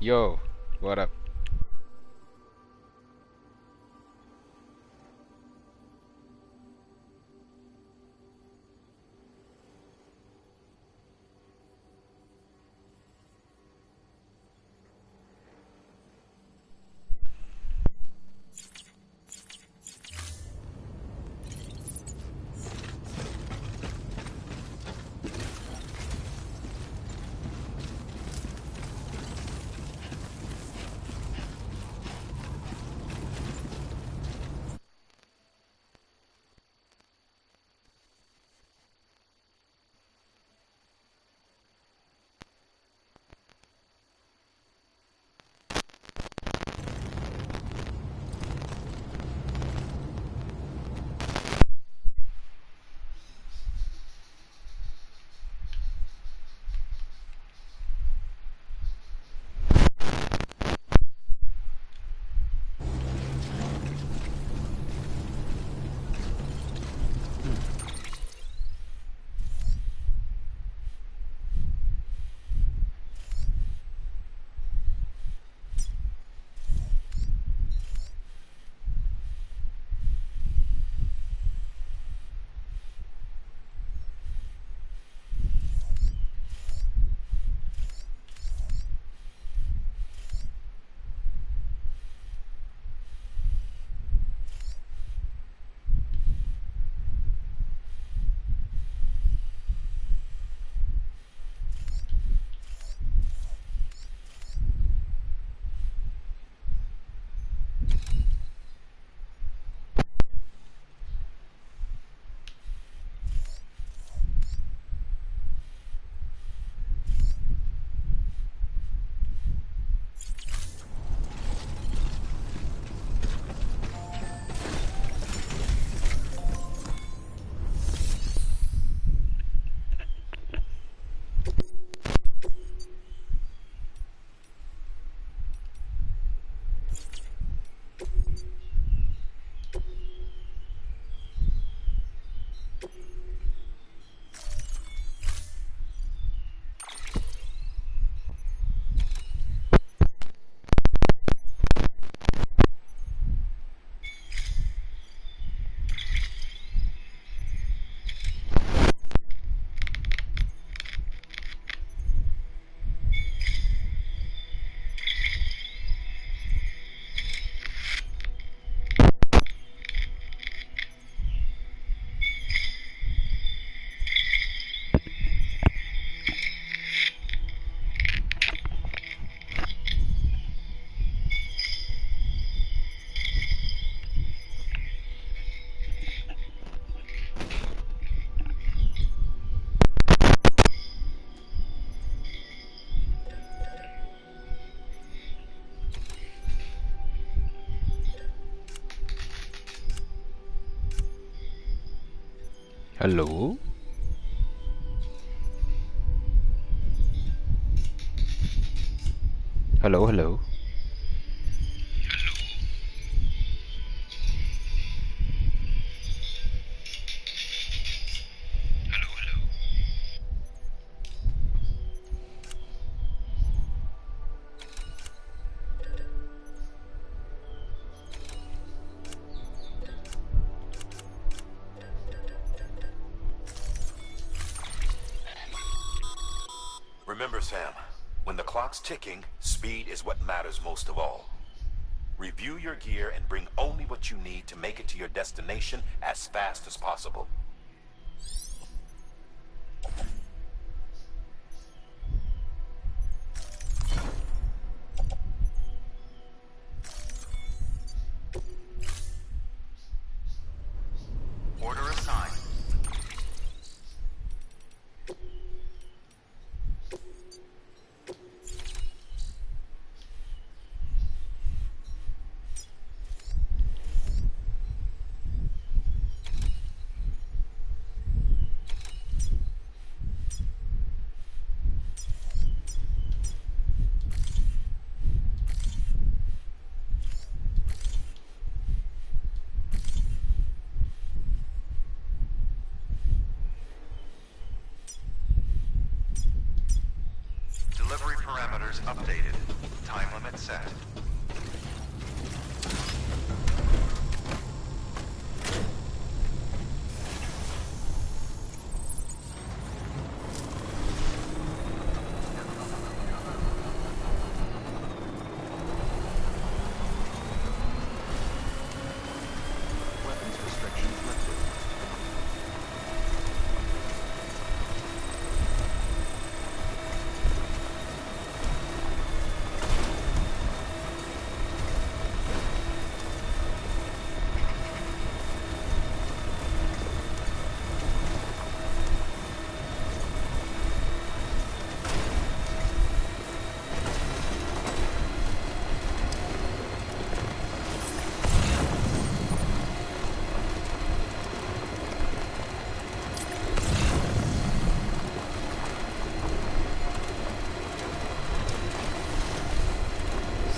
Yo, what up? Hello? Hello, hello. Remember, Sam, when the clock's ticking, speed is what matters most of all. Review your gear and bring only what you need to make it to your destination as fast as possible. Order assigned. Parameters updated. Time limit set. Weapons restrictions lifted.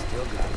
Still got it.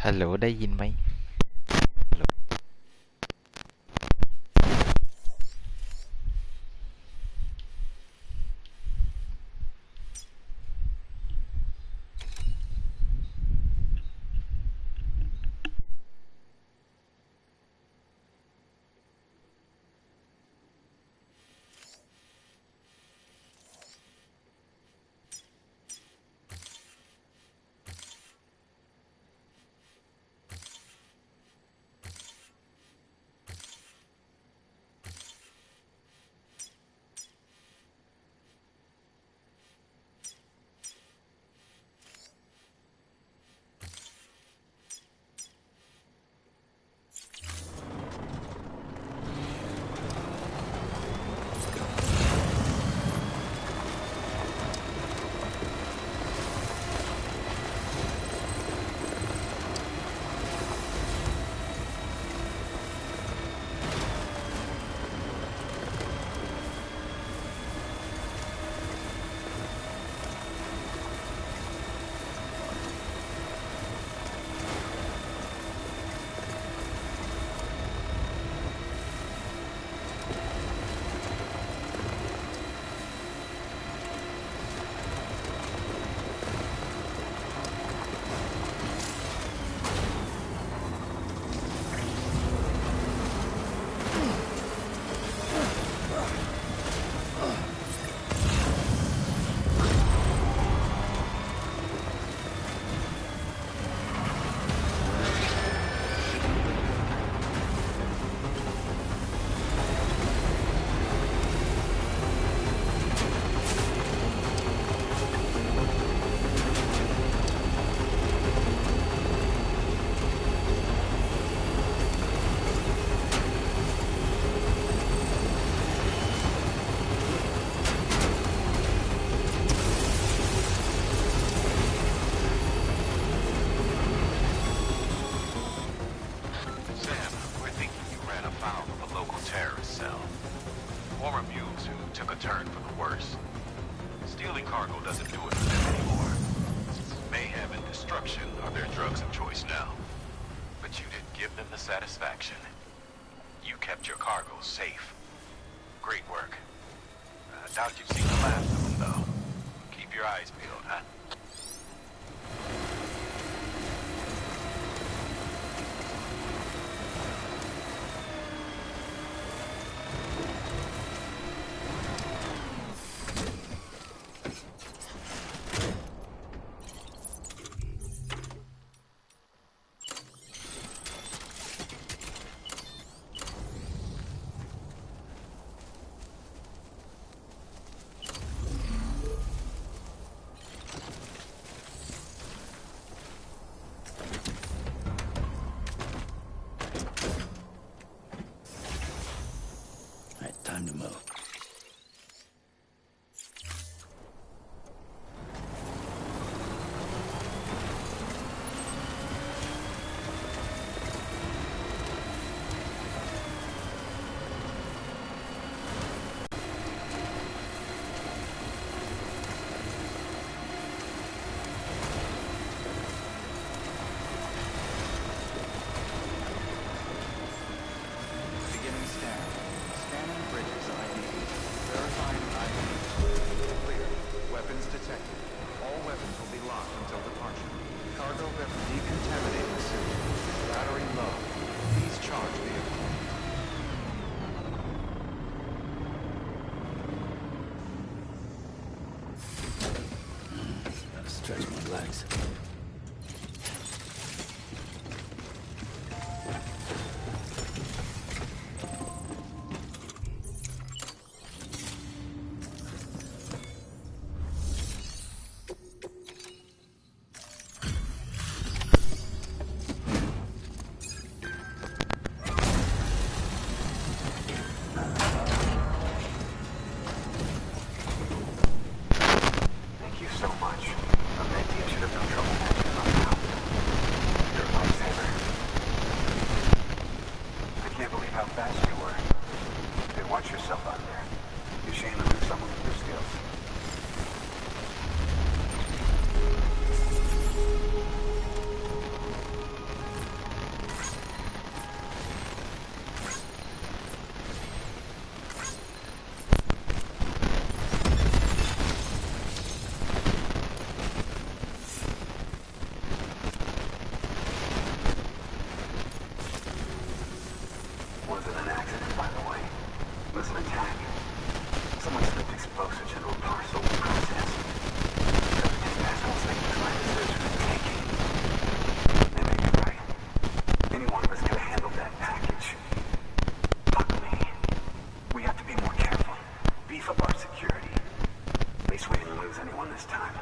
ฮัลโหลได้ยินไหม Stealing cargo doesn't do it for them anymore. Mayhem and destruction are their drugs of choice now. But you didn't Give them the satisfaction. You kept your cargo safe. Great work. I doubt you've seen the last of them, though. Keep your eyes peeled, huh? Alright, time to move. Beginning scan. Scanning bridges ID. Verifying ID. Clear. Weapons detected. All weapons will be locked until departure. Cargo vessel decontaminating suit. Battery low. Please charge vehicle. Gotta stretch my legs. Thank you so much. Maybe you should have no trouble matching up now. You're a lifesaver. I can't believe how fast you were. Hey, watch yourself out there. You're ashamed to lose someone with your skills. Wasn't an accident, by the way. It was an attack. Someone slipped explosives into a parcel process. The two assholes think it's my decision to taking. They may be right. Any one of us could have handled that package. Fuck me. We have to be more careful. Beef up our security. At least we didn't lose anyone this time.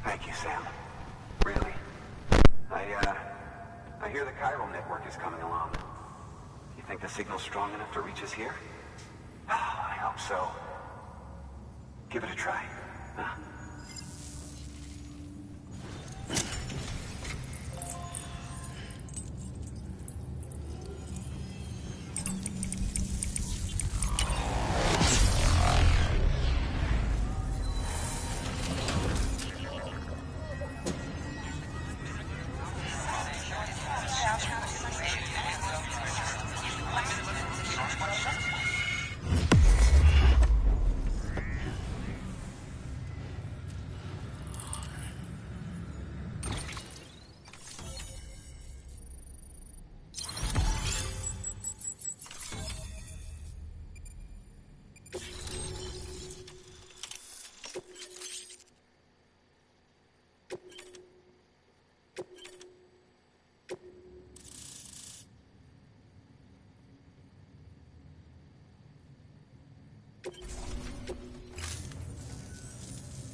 Thank you, Sam. Really. I hear the chiral network is coming along. You think the signal's strong enough to reach us here? I hope so. Give it a try, huh?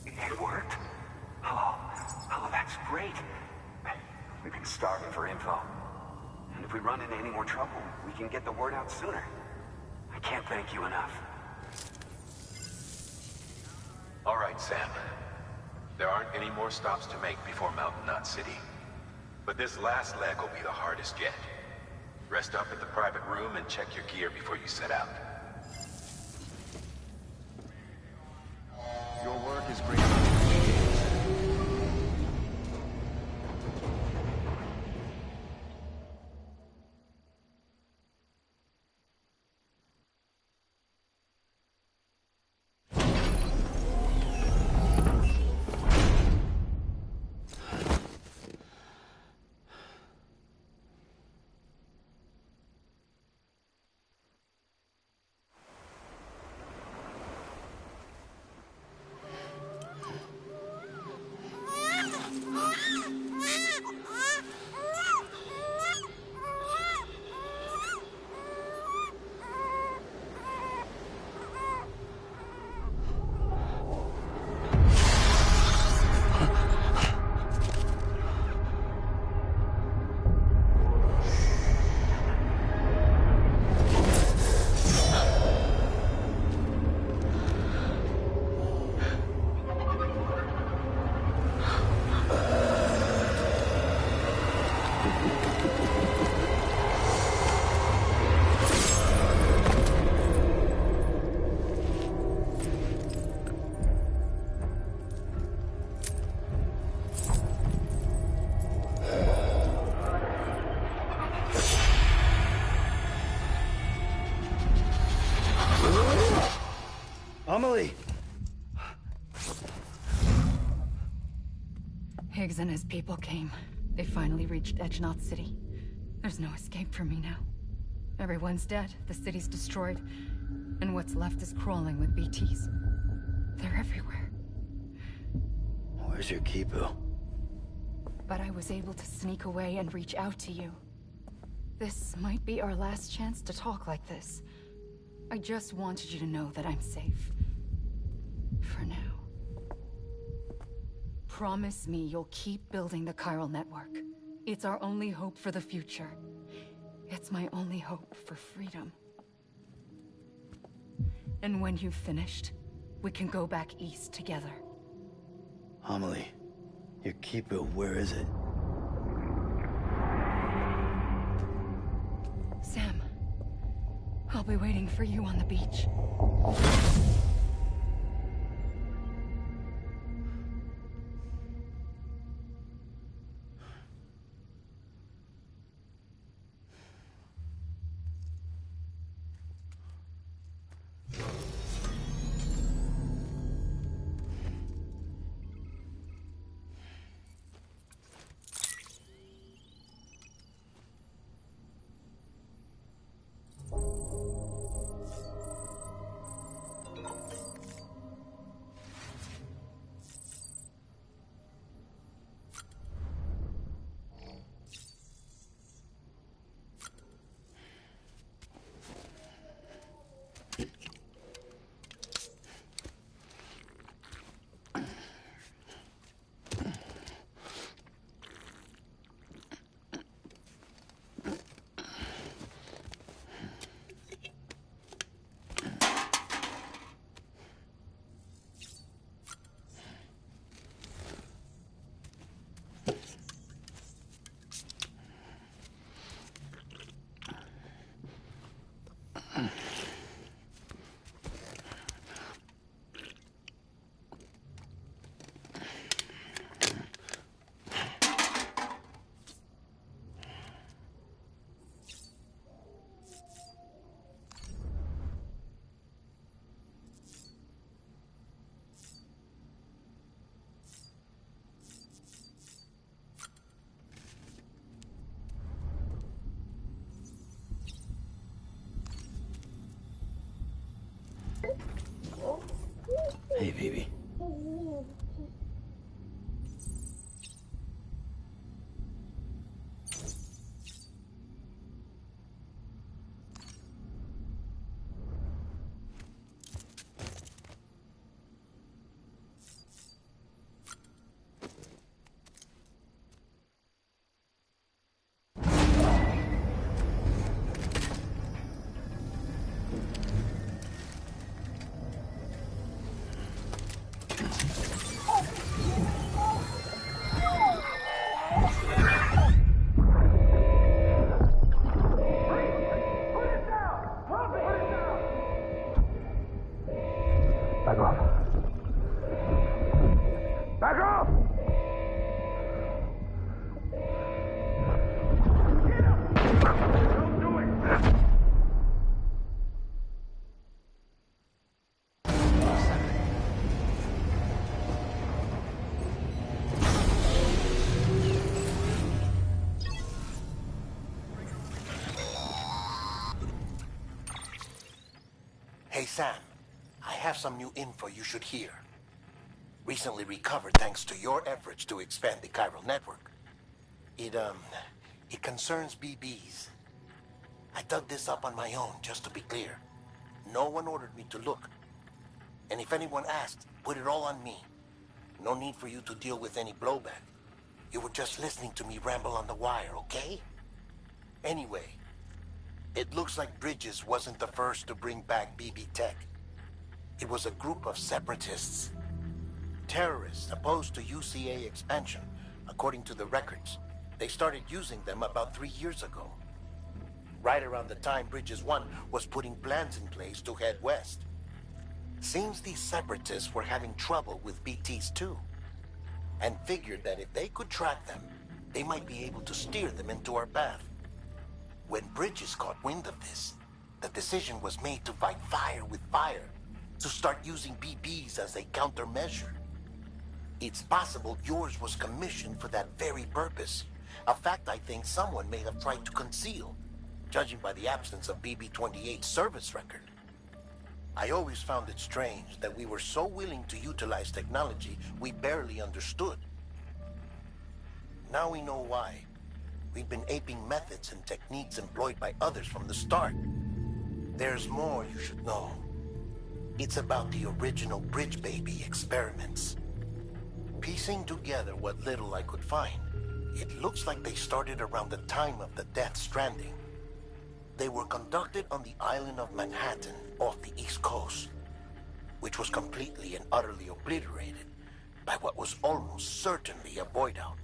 It worked? Oh, that's great. We've been starving for info. And if we run into any more trouble, we can get the word out sooner. I can't thank you enough. All right, Sam. There aren't any more stops to make before Mountain Knot City. But this last leg will be the hardest yet. Rest up at the private room and check your gear before you set out. Your work is great. Appreciated, Sam. Amelie! Higgs and his people came. They finally reached Edgenaught City. There's no escape for me now. Everyone's dead, the city's destroyed, and what's left is crawling with BTs. They're everywhere. Where's your Kipu? But I was able to sneak away and reach out to you. This might be our last chance to talk like this. I just wanted you to know that I'm safe. For now. Promise me you'll keep building the chiral network. It's our only hope for the future. It's my only hope for freedom. And when you've finished, we can go back east together. Amelie, your Kipu, where is it? Sam, I'll be waiting for you on the beach. Hey, baby. Back off. Back off! Get him! Don't do it! Hey, Sam. I have some new info you should hear. Recently recovered thanks to your efforts to expand the chiral network. It concerns BBs. I dug this up on my own, just to be clear. No one ordered me to look. And if anyone asked, put it all on me. No need for you to deal with any blowback. You were just listening to me ramble on the wire, okay? Anyway, it looks like Bridges wasn't the first to bring back BB tech. It was a group of separatists. Terrorists opposed to UCA expansion, according to the records. They started using them about 3 years ago. Right around the time Bridges 1 was putting plans in place to head west. Seems these separatists were having trouble with BTs too, and figured that if they could track them, they might be able to steer them into our path. When Bridges caught wind of this, the decision was made to fight fire with fire, to start using BBs as a countermeasure. It's possible yours was commissioned for that very purpose, a fact I think someone may have tried to conceal, judging by the absence of BB-28's service record. I always found it strange that we were so willing to utilize technology we barely understood. Now we know why. We've been aping methods and techniques employed by others from the start. There's more you should know. It's about the original Bridge Baby experiments. Piecing together what little I could find, it looks like they started around the time of the Death Stranding. They were conducted on the island of Manhattan off the East Coast, which was completely and utterly obliterated by what was almost certainly a void out.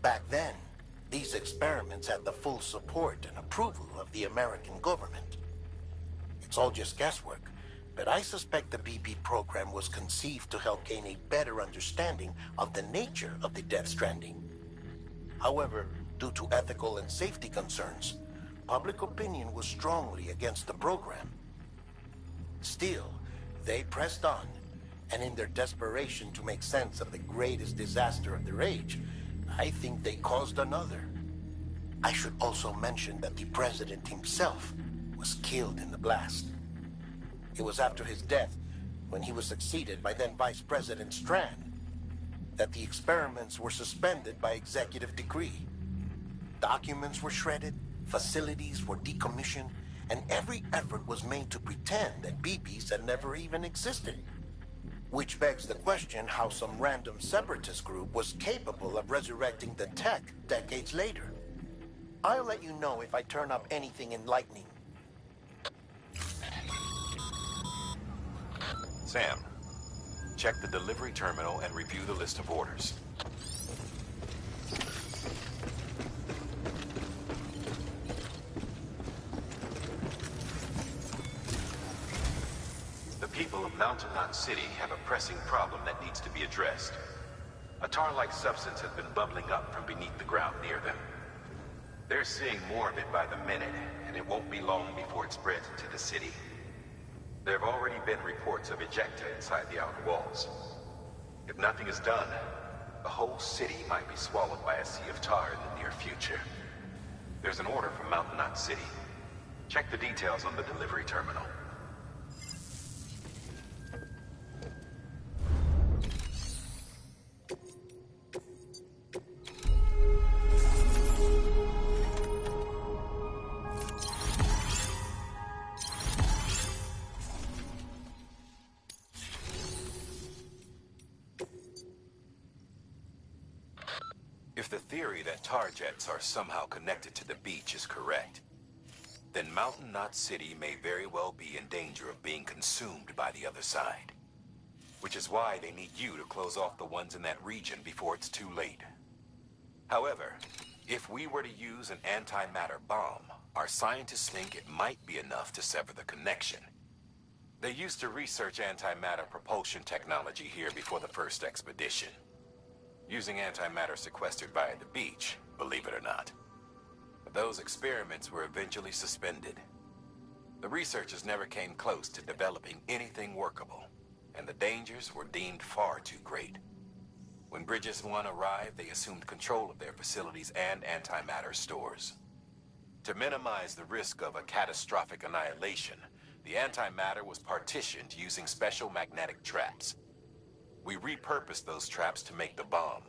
Back then, these experiments had the full support and approval of the American government. It's all just guesswork, but I suspect the BB program was conceived to help gain a better understanding of the nature of the Death Stranding. However, due to ethical and safety concerns, public opinion was strongly against the program. Still, they pressed on, and in their desperation to make sense of the greatest disaster of their age, I think they caused another. I should also mention that the president himself was killed in the blast. It was after his death, when he was succeeded by then Vice President Strand, that the experiments were suspended by executive decree. Documents were shredded, facilities were decommissioned, and every effort was made to pretend that BBs had never even existed. Which begs the question how some random separatist group was capable of resurrecting the tech decades later. I'll let you know if I turn up anything enlightening. Sam, check the delivery terminal and review the list of orders. The people of Mountain Knot City have a pressing problem that needs to be addressed. A tar-like substance has been bubbling up from beneath the ground near them. They're seeing more of it by the minute, and it won't be long before it spreads into the city. There have already been reports of ejecta inside the outer walls. If nothing is done, the whole city might be swallowed by a sea of tar in the near future. There's an order from Mountain Knot City. Check the details on the delivery terminal. If the theory that tar jets are somehow connected to the beach is correct, then Mountain Knot City may very well be in danger of being consumed by the other side. Which is why they need you to close off the ones in that region before it's too late. However, if we were to use an antimatter bomb, our scientists think it might be enough to sever the connection. They used to research antimatter propulsion technology here before the first expedition. Using antimatter sequestered by the beach, believe it or not. But those experiments were eventually suspended. The researchers never came close to developing anything workable, and the dangers were deemed far too great. When Bridges 1 arrived, they assumed control of their facilities and antimatter stores. To minimize the risk of a catastrophic annihilation, the antimatter was partitioned using special magnetic traps. We repurposed those traps to make the bomb.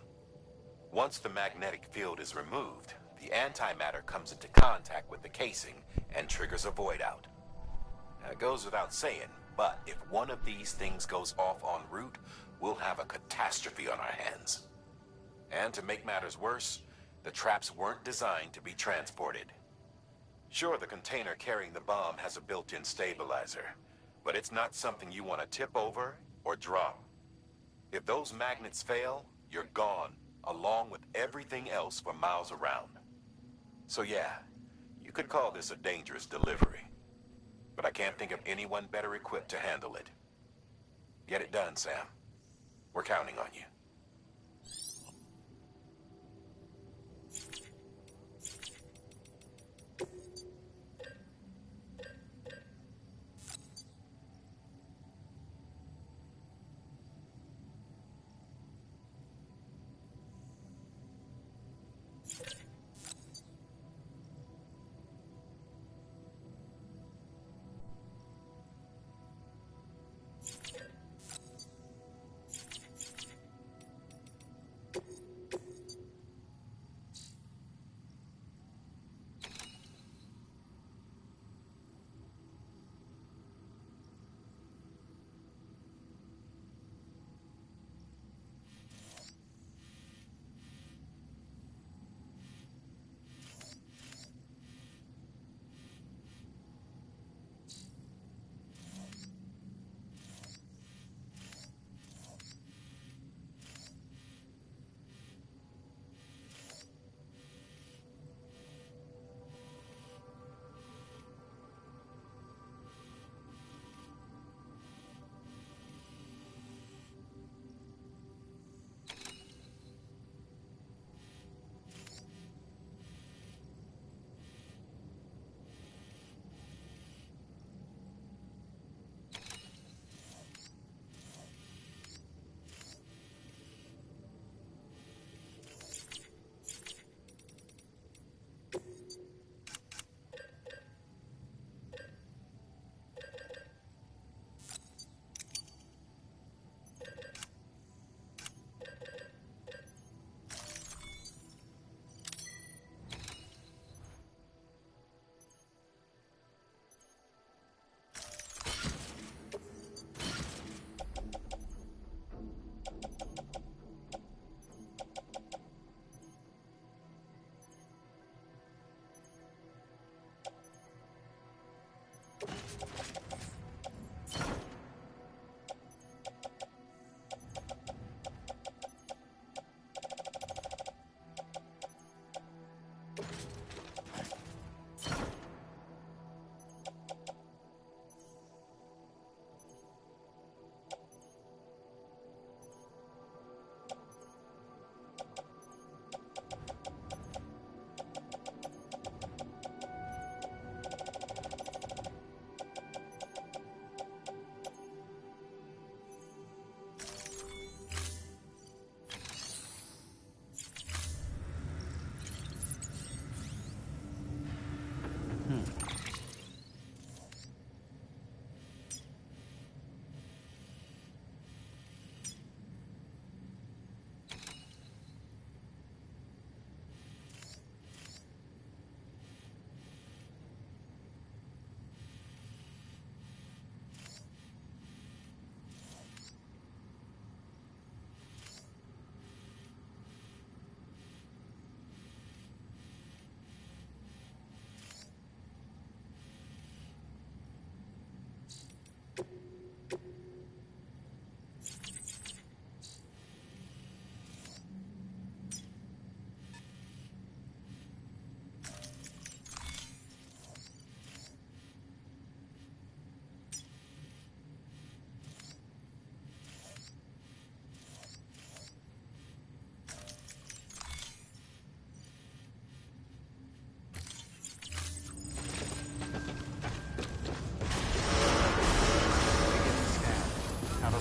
Once the magnetic field is removed, the antimatter comes into contact with the casing and triggers a void out. Now, it goes without saying, but if one of these things goes off en route, we'll have a catastrophe on our hands. And to make matters worse, the traps weren't designed to be transported. Sure, the container carrying the bomb has a built-in stabilizer, but it's not something you want to tip over or drop. If those magnets fail, you're gone. along with everything else for miles around. So yeah, you could call this a dangerous delivery. But I can't think of anyone better equipped to handle it. Get it done, Sam. We're counting on you.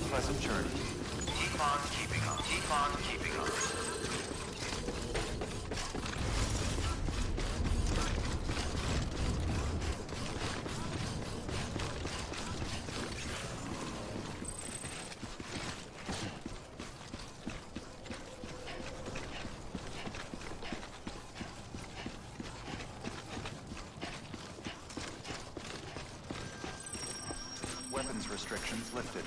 Pleasant journey. Keep on keeping up. Keep on keeping up. Weapons restrictions lifted.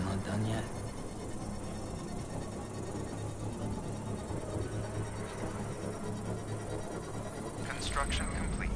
Not done yet. Construction complete.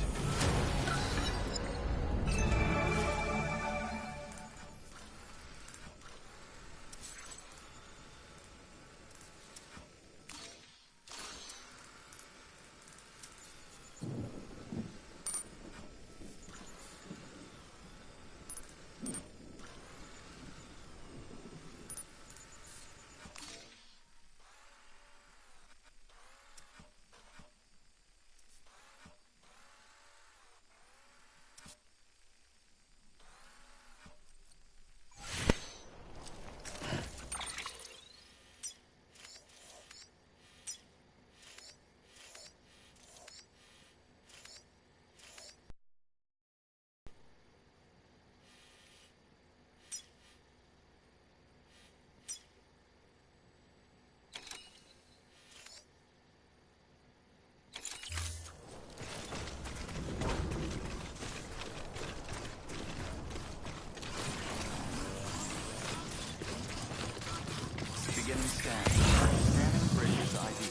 Beginning scan. Scanning bridges ID.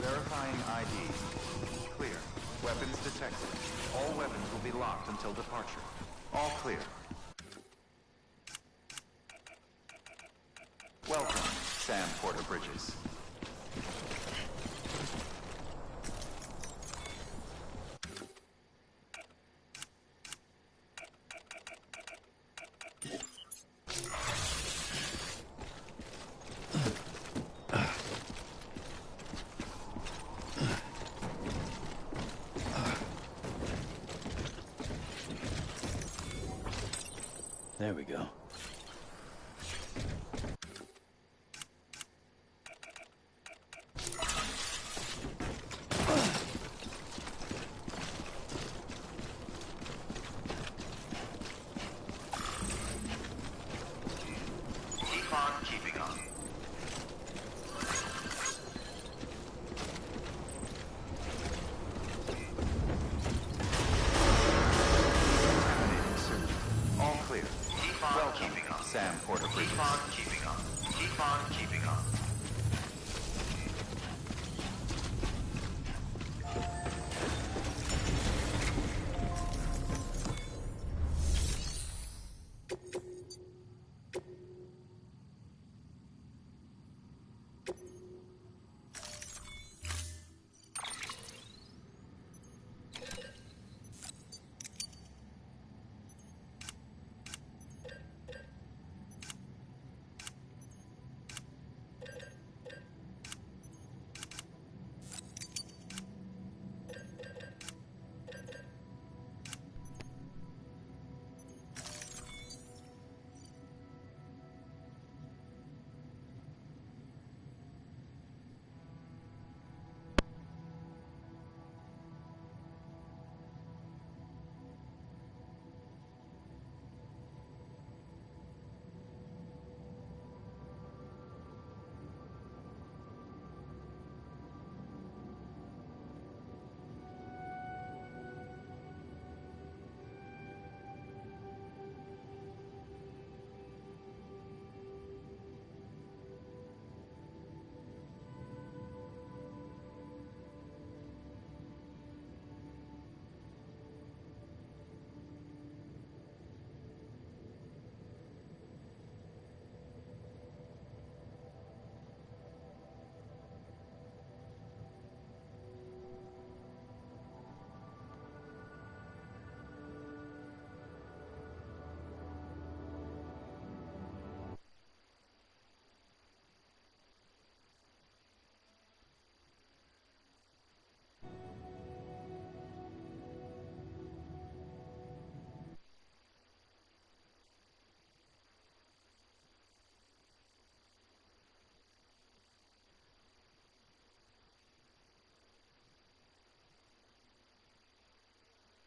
Verifying ID. Clear. Weapons detected. All weapons will be locked until departure. All clear. Welcome, Sam Porter Bridges. There we go. Keep on keeping on. Terminating search. All clear. Keep on Welcome, keeping on. Sam Porter Bridges. Keep on keeping on. Keep on keeping on.